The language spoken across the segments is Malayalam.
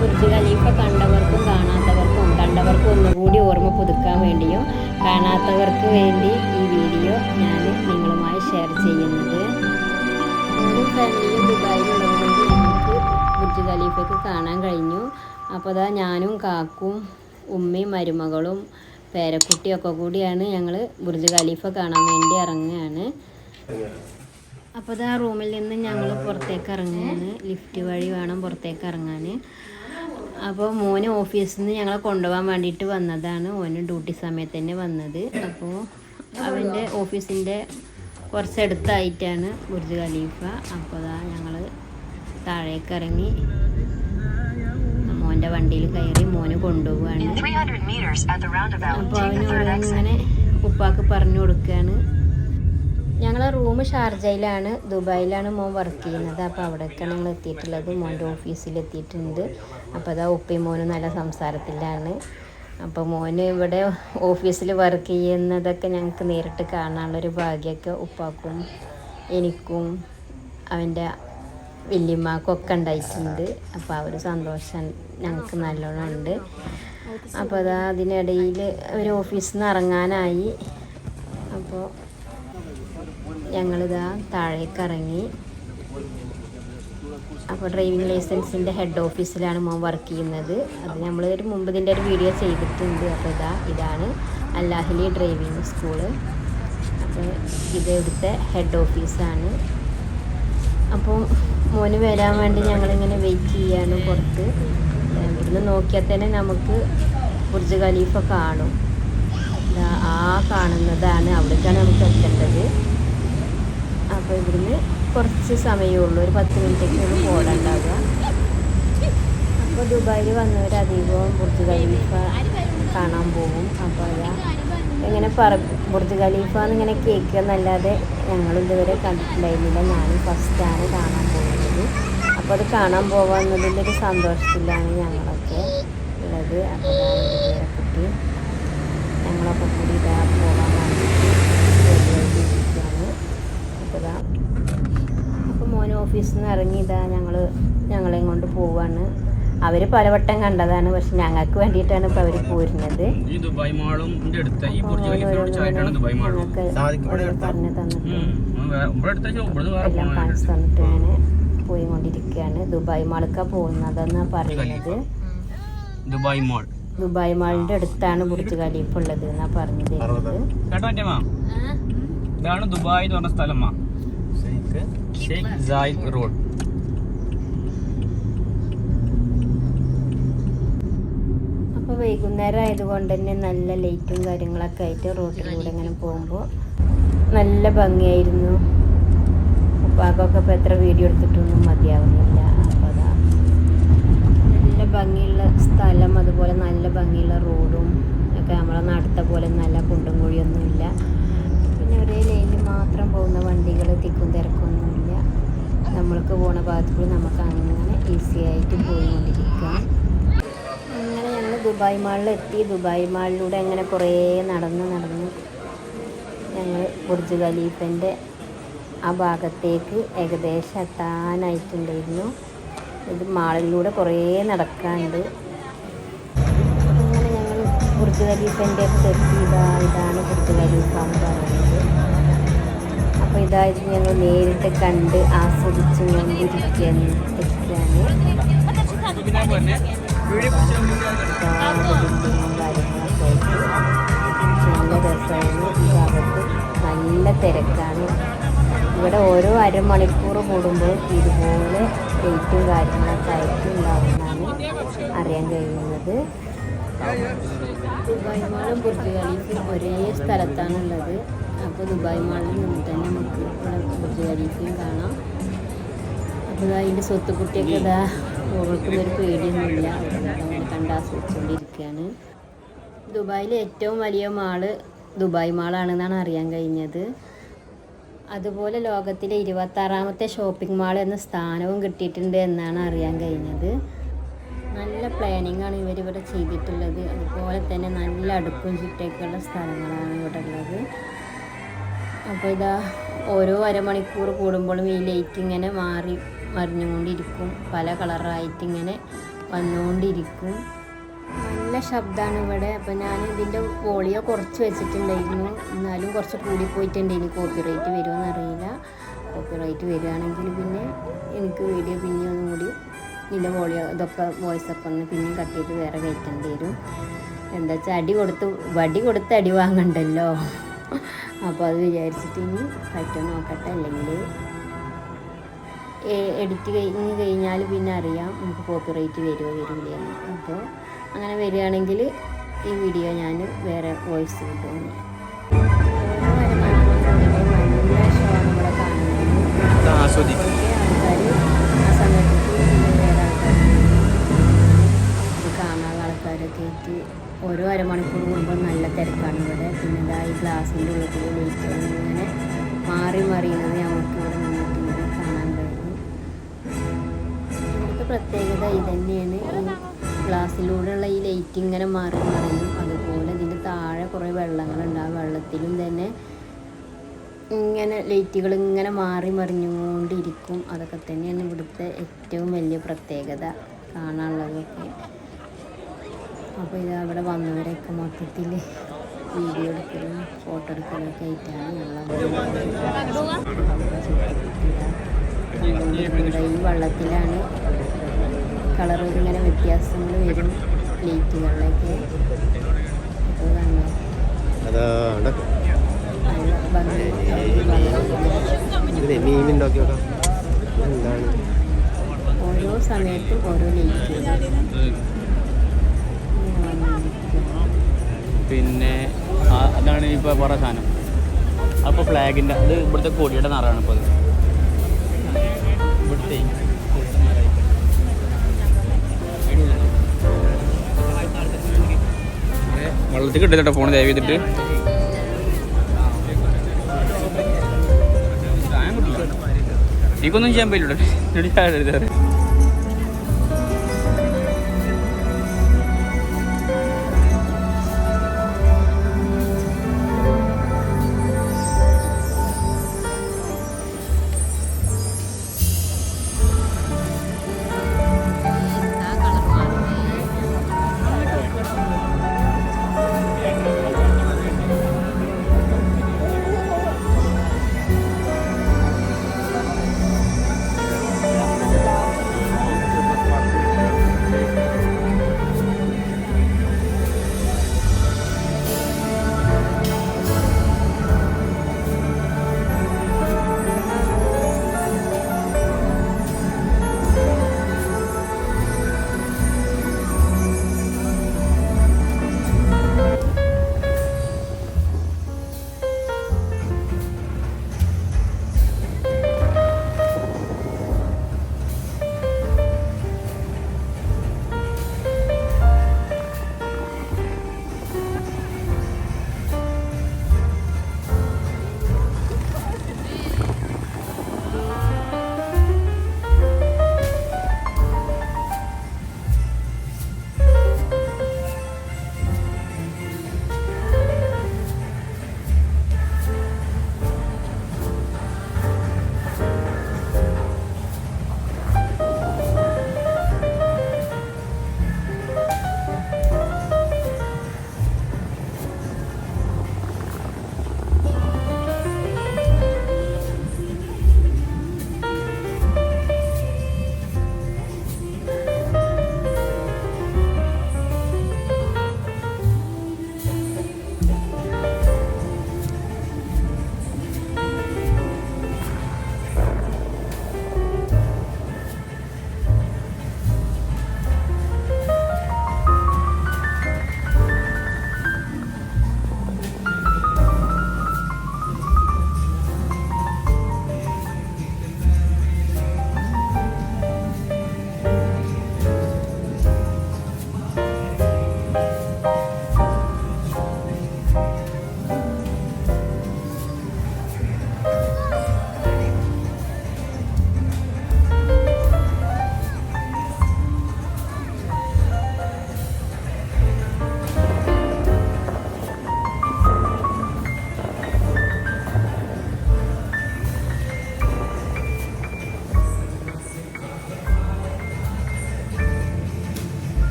ബുർജ് ഖലീഫ കണ്ടവർക്കും കാണാത്തവർക്കും കണ്ടവർക്കും ഒന്നുകൂടി ഓർമ്മ പുതുക്കാൻ വേണ്ടിയും കാണാത്തവർക്ക് വേണ്ടി ഈ വീഡിയോ ഞാൻ നിങ്ങളുമായി ഷെയർ ചെയ്യുന്നത്. ഞാനും ഫാമിലിയും ദുബായിലുള്ളതുകൊണ്ട് ഞങ്ങൾക്ക് ബുർജ് ഖലീഫയ്ക്ക് കാണാൻ കഴിഞ്ഞു. അപ്പോൾ അതാ ഞാനും കാക്കും ഉമ്മയും മരുമകളും പേരക്കുട്ടിയൊക്കെ കൂടിയാണ് ഞങ്ങൾ ബുർജ് ഖലീഫ കാണാൻ വേണ്ടി ഇറങ്ങുകയാണ്. അപ്പോൾ ഇതാ റൂമിൽ നിന്ന് ഞങ്ങൾ പുറത്തേക്ക് ഇറങ്ങുകയാണ്. ലിഫ്റ്റ് വഴി വേണം പുറത്തേക്ക് ഇറങ്ങാൻ. അപ്പോൾ മോന് ഓഫീസിൽ നിന്ന് ഞങ്ങളെ കൊണ്ടുപോകാൻ വേണ്ടിയിട്ട് വന്നതാണ്. മോന് ഡ്യൂട്ടി സമയത്ത് തന്നെ വന്നത്. അപ്പോൾ അവൻ്റെ ഓഫീസിൻ്റെ കുറച്ചടുത്തായിട്ടാണ് ബുർജ് ഖലീഫ. അപ്പോൾ അതാ ഞങ്ങൾ താഴേക്ക് ഇറങ്ങി മോൻ്റെ വണ്ടിയിൽ കയറി മോന് കൊണ്ടുപോവുകയാണ്. അപ്പോൾ അവന് ഓരോന്നിങ്ങനെ ഉപ്പാക്ക് പറഞ്ഞു കൊടുക്കുകയാണ്. ഞങ്ങളെ റൂം ഷാർജയിലാണ്, ദുബായിലാണ് മോൻ വർക്ക് ചെയ്യുന്നത്. അപ്പോൾ അവിടേക്കാണ് ഞങ്ങൾ എത്തിയിട്ടുള്ളത്. മോൻ്റെ ഓഫീസിലെത്തിയിട്ടുണ്ട്. അപ്പോൾ അതാ ഉപ്പയും മോനും നല്ല സംസാരത്തിലാണ്. അപ്പോൾ മോന് ഇവിടെ ഓഫീസിൽ വർക്ക് ചെയ്യുന്നതൊക്കെ ഞങ്ങൾക്ക് നേരിട്ട് കാണാനുള്ളൊരു ഭാഗ്യമൊക്കെ ഉപ്പാക്കും എനിക്കും അവൻ്റെ വല്യമ്മക്കും ഒക്കെ ഉണ്ടായിട്ടുണ്ട്. അപ്പോൾ ആ ഒരു സന്തോഷം ഞങ്ങൾക്ക് നല്ലോണം ഉണ്ട്. അപ്പോൾ അതാ അതിനിടയിൽ ഒരു ഓഫീസിൽ നിന്ന് ഇറങ്ങാനായി. അപ്പോൾ ഞങ്ങളിതാ താഴേക്ക് ഇറങ്ങി. അപ്പോൾ ഡ്രൈവിംഗ് ലൈസൻസിൻ്റെ ഹെഡ് ഓഫീസിലാണ് മോൻ വർക്ക് ചെയ്യുന്നത്. അത് നമ്മൾ മുമ്പ് ഇതിൻ്റെ ഒരു വീഡിയോ ചെയ്തിട്ടുണ്ട്. അപ്പോൾ ഇതാണ് അൽ-അഹ്ലി ഡ്രൈവിംഗ് സ്കൂള്. അപ്പോൾ ഇത് ഇവിടുത്തെ ഹെഡ് ഓഫീസാണ്. അപ്പോൾ മോന് വരാൻ വേണ്ടി ഞങ്ങളിങ്ങനെ വെയിറ്റ് ചെയ്യാണ് പുറത്ത്. ഇവിടുന്ന് നോക്കിയാൽ തന്നെ നമുക്ക് ബുർജ് ഖലീഫ കാണും. ആ കാണുന്നതാണ്, അവിടേക്കാണ് നമുക്ക് എത്തേണ്ടത്. അപ്പോൾ ഇവിടുന്ന് കുറച്ച് സമയമേ ഉള്ളൂ, ഒരു 10 മിനിറ്റൊക്കെയുള്ളൂ പോകണ്ടാവുക. അപ്പോൾ ദുബായിൽ വന്നവരധികവും ബുർജ് ഖലീഫ കാണാൻ പോകും. അപ്പോൾ അതാ ഇങ്ങനെ ബുർജ് ഖലീഫ എന്നിങ്ങനെ കേൾക്കുക എന്നല്ലാതെ ഞങ്ങളിതുവരെ കണ്ടിട്ടുണ്ടായിരുന്നില്ല. ഞാനും ഫസ്റ്റാണ് കാണാൻ പോകുന്നത്. അപ്പോൾ അത് കാണാൻ പോകാമെന്നതിൻ്റെ ഒരു സന്തോഷത്തിലാണ് ഞങ്ങളൊക്കെ ഉള്ളത്. അപ്പോൾ പേരക്കുട്ടി ഞങ്ങളൊക്കെ കൂടി ഇതാ പോകാൻ വേണ്ടിയിട്ട് റെഡിയായിട്ടിരിക്കുകയാണ്. അപ്പോൾ മോൻ ഓഫീസിൽ നിന്ന് ഇറങ്ങി ഞങ്ങളെയും കൊണ്ട് പോവാണ്. അവർ പലവട്ടം കണ്ടതാണ്, പക്ഷെ ഞങ്ങൾക്ക് വേണ്ടിയിട്ടാണ് ഇപ്പോൾ അവർ പോരുന്നത്. പറഞ്ഞു തന്നിട്ട് എല്ലാം കാണിച്ചു തന്നിട്ട് അങ്ങനെ പോയിക്കൊണ്ടിരിക്കുകയാണ്. ദുബായ് മാൾക്കാണ് പോകുന്നതെന്നാണ് പറയുന്നത്. ദുബായ് മാളിൻ്റെ അടുത്താണ് ബുർജ് ഖലീഫ ഉള്ളത് എന്നാണ് പറഞ്ഞു തരുന്നത്. ഇതാണ് ദുബായ് എന്ന് പറഞ്ഞ സ്ഥലം, ഷെയ്ഖ് സായിദ് റോഡ്. അപ്പോൾ വൈകുന്നേരം ആയതുകൊണ്ട് തന്നെ നല്ല ലൈറ്റും കാര്യങ്ങളൊക്കെ ആയിട്ട് റോഡിലൂടെ ഇങ്ങനെ പോകുമ്പോൾ നല്ല ഭംഗിയായിരുന്നു. ഉപ്പാക്കൊക്കെ ഇപ്പോൾ എത്ര വീഡിയോ എടുത്തിട്ടൊന്നും മതിയാവുന്നില്ല. അപ്പോൾ അതാ നല്ല ഭംഗിയുള്ള സ്ഥലം, അതുപോലെ നല്ല ഭംഗിയുള്ള റോഡും ഒക്കെ. നമ്മളെ നാട്ടിലത്തെ പോലെ നല്ല കുണ്ടും കുഴിയൊന്നുമില്ല. പിന്നെ ഒരേ ലൈനിൽ മാത്രം പോകുന്ന വണ്ടികൾ, തിക്കും തിരക്കൊന്നുമില്ല. നമ്മൾക്ക് പോണ ഭാഗത്തുകൂടി നമുക്ക് അങ്ങനെ ഈസി ആയിട്ട് പോയിക്കൊണ്ടിരിക്കാം. അങ്ങനെ ഞങ്ങൾ ദുബായ് മാളിലെത്തി. ദുബായ് മാളിലൂടെ അങ്ങനെ കുറേ നടന്ന് ഞങ്ങൾ ബുർജ് ഖലീഫൻ്റെ ആ ഭാഗത്തേക്ക് ഏകദേശം എത്താനായിട്ടുണ്ടായിരുന്നു. ഇത് മാളിലൂടെ കുറേ നടക്കാനുണ്ട്. അങ്ങനെ ഞങ്ങൾ ബുർജ് ഖലീഫൻ്റെ അടുത്ത് എത്തി. ഇതാണ് ബുർജ് ഖലീഫ എന്ന് പറയുന്നത്. അപ്പോൾ ഇതായത് ഞങ്ങൾ നേരിട്ട് കണ്ട് ആസ്വദിച്ചു കൊണ്ടിരിക്കുകയാണ്. കാര്യങ്ങളൊക്കെ ആയിട്ട് നല്ല രസമായിരുന്നു. ഈ ഭാഗത്ത് നല്ല തിരക്കാണ്. ഇവിടെ ഓരോ അരമണിക്കൂർ കൂടുമ്പോൾ ഇതുപോലെ ഡേറ്റും കാര്യങ്ങളൊക്കെ ആയിട്ട് ഉണ്ടാവുന്നതാണ് അറിയാൻ കഴിയുന്നത്. ദുബായ് മാളും ബുർജ് ഖലീഫയും ഒരേ സ്ഥലത്താണുള്ളത്. അപ്പോൾ ദുബായ് മാളിൽ നിന്ന് തന്നെ നമുക്ക് ഇവിടെ ബുർജ് ഖലീഫയും കാണാം. അപ്പോൾ അതിൻ്റെ സ്വത്തുക്കുട്ടിയൊക്കെ ഇതാ ഓർക്കുന്നൊരു പേടിയൊന്നുമില്ല, അങ്ങനെ കണ്ടാസ്വദിച്ചുകൊണ്ടിരിക്കുകയാണ്. ദുബായിലെ ഏറ്റവും വലിയ മാള് ദുബായ് മാളാണെന്നാണ് അറിയാൻ കഴിഞ്ഞത്. അതുപോലെ ലോകത്തിലെ 26ാമത്തെ ഷോപ്പിംഗ് മാൾ എന്ന സ്ഥാനവും കിട്ടിയിട്ടുണ്ട് എന്നാണ് അറിയാൻ കഴിഞ്ഞത്. നല്ല പ്ലാനിങ്ങാണ് ഇവരിവിടെ ചെയ്തിട്ടുള്ളത്. അതുപോലെ തന്നെ നല്ല അടുക്കും ചുറ്റൊക്കെയുള്ള സ്ഥലങ്ങളാണ് ഇവിടെ ഉള്ളത്. അപ്പോൾ ഇതാ ഓരോ അരമണിക്കൂർ കൂടുമ്പോഴും ഈ ലൈറ്റ് ഇങ്ങനെ മറിഞ്ഞുകൊണ്ടിരിക്കും. പല കളറായിട്ട് ഇങ്ങനെ വന്നുകൊണ്ടിരിക്കും. നല്ല ശബ്ദമാണ് ഇവിടെ. അപ്പോൾ ഞാൻ ഇതിൻ്റെ വോളിയോ കുറച്ച് വെച്ചിട്ടുണ്ടായിരുന്നു, എന്നാലും കുറച്ച് കൂടിപ്പോയിട്ടുണ്ട്. ഇനി കോപ്പിറൈറ്റ് വരുമോയെന്ന് അറിയില്ല. കോപ്പിറൈറ്റ് വരികയാണെങ്കിൽ പിന്നെ എനിക്ക് വീഡിയോ പിന്നെ ഒന്നും കൂടി ഇതിൻ്റെ വോളിയോ ഇതൊക്കെ വോയിസൊക്കെ ഒന്ന് പിന്നെയും കട്ട് ചെയ്ത് വേറെ കയറ്റേണ്ടി വരും. എന്താ വെച്ചാൽ വടി കൊടുത്ത് അടി വാങ്ങണ്ടല്ലോ. അപ്പോൾ അത് വിചാരിച്ചിട്ട് ഇനി പറ്റുമോ നോക്കട്ടെ. അല്ലെങ്കിൽ എഡിറ്റ് കഴിഞ്ഞാൽ പിന്നെ അറിയാം നമുക്ക് കോപ്പിറൈറ്റ് വരുമോ വരില്ലെന്ന്. അപ്പോൾ അങ്ങനെ വരികയാണെങ്കിൽ ഈ വീഡിയോ ഞാൻ വേറെ വോയിസ് കിട്ടുന്നു. നല്ല ഷോയാണ് ഇവിടെ കാണുന്നത്. ആസ്വദിക്കും ആൾക്കാർ ആ സമയത്ത് വേറെ ആൾക്കാർ ഇത് കാണാനുള്ള ആൾക്കാരൊക്കെ ആയിട്ട് ഓരോ അരമണിക്കൂർ കൂടുമ്പോൾ നല്ല തിരക്കാണ് ഇവിടെ. പിന്നെ ഇതാ ഈ ഗ്ലാസിൻ്റെ ഉള്ളിൽ ലൈറ്റ് ഇങ്ങനെ മാറി മറിയുന്നത് നമുക്ക് ഇവിടെ നിന്നിട്ട് ഇങ്ങനെ കാണാൻ കഴിയും. ഇവിടുത്തെ പ്രത്യേകത ഇതന്നെയാണ്. ഈ ഗ്ലാസ്സിലൂടെയുള്ള ഈ ലൈറ്റ് ഇങ്ങനെ മാറി മറിയും. അതുപോലെ ഇതിൻ്റെ താഴെ കുറേ വെള്ളങ്ങളുണ്ട്. ആ വെള്ളത്തിലും തന്നെ ഇങ്ങനെ ലൈറ്റുകൾ ഇങ്ങനെ മാറി മറിഞ്ഞുകൊണ്ടിരിക്കും. അതൊക്കെ തന്നെയാണ് ഇവിടുത്തെ ഏറ്റവും വലിയ പ്രത്യേകത കാണാനുള്ളതൊക്കെ. അപ്പോൾ ഇത് അവിടെ വന്നവരൊക്കെ മൊത്തത്തിൽ വീഡിയോ എടുക്കലും ഫോട്ടോ എടുക്കലൊക്കെ ആയിട്ടാണ് ഈ വെള്ളത്തിലാണ് കളർ ഇങ്ങനെ വ്യത്യാസങ്ങൾ വരും ലൈറ്റുകളിലൊക്കെ. അപ്പോൾ നല്ല ഭംഗി. ഓരോ സമയത്തും ഓരോ ലൈറ്റുകൾ. പിന്നെ അതാണ് ഇപ്പോൾ പറഞ്ഞ സാധനം. അപ്പോൾ ഫ്ലാഗിൻ്റെ അത് ഇവിടുത്തെ കൊടിയുടെ നിറമാണ്. ഇപ്പോൾ അത് ഇവിടുത്തെ വെള്ളത്തിൽ കിട്ടില്ല ഫോൺ ദയവ് ചെയ്തിട്ട്. എനിക്കൊന്നും ചെയ്യാൻ പറ്റില്ല.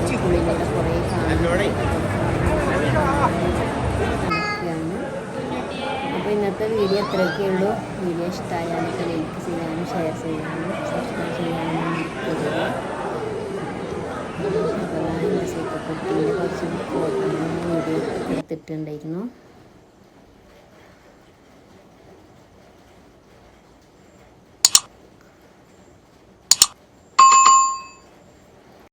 സ്കൂളിലൂടെ കുറേ കാണാൻ. അപ്പോൾ ഇന്നത്തെ വീഡിയോ ഇത്രയൊക്കെ ഉള്ളൂ. വീഡിയോ ഇഷ്ടമായാലൊക്കെ ലൈക്ക് ചെയ്യാനും ഷെയർ ചെയ്യാനും സബ്സ്ക്രൈബ് ചെയ്യാനും മറക്കരുത്. അപ്പോൾ ഞാൻ എൻ്റെ സൂപ്പർ കുട്ടീൻ്റെ കുറച്ച് ഫോട്ടോ വീഡിയോ എടുത്തിട്ടുണ്ടായിരുന്നു.